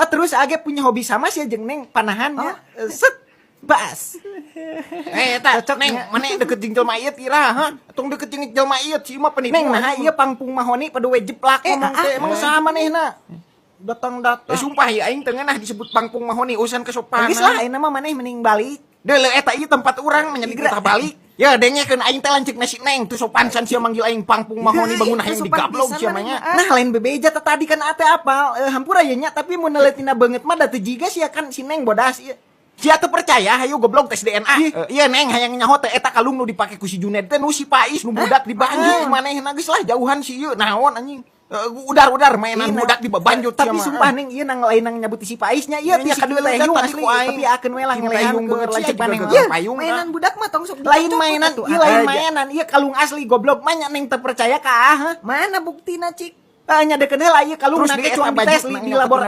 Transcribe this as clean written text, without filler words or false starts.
Terus age punya hobi sama sih jeung Neng panahannya. Set bas. Eta Neng mana deket jeung jelema ieu iraha tong deket jeung jelema ieu si mah penipu Neng nah ieu pangpung mahoni pada we jeplak ngomong teh emang sama manehna datang-datang sumpah ya aing teu ngeunah disebut pangpung mahoni urusan kesopanan geus lah ayeuna mah maneh mending balik. Deuleu eta ieu tempat urang menjadi kita balik. Ya dengekeun aing teh lanceuk nasi Neng teu sopan san sia manggil aing pangpung mahoni bangun hayang digablog sia mah nya. Nah lain bebeja tadi kan ate apal hampura ye nya tapi mun neuletina beungeut mah da teu jiga sia kan si Neng bodas ieu. Sia teu percaya hayu goblok tes DNA. Ieu Neng hayang nyaho teh eta kalung nu dipake ku si Juned teh nu si Pais nu budak di Banjut manehna geus lah jauhan si ieu naon anjing. Udar mainan budak di Banjut tapi sumpah Neng ieu nang lain nang nyabuti si Paisnya ieu nya kadeu payung asli tapi akeun we lah ngelehan beungeut sia payung payung mainan budak mah tong sok lain mainan ieu lain mainan ieu kalung asli goblok mah nya Neng teu percaya ka mana buktina cik nya deukeun heula ieu kalung terus nake eta cuma dites di laboratorium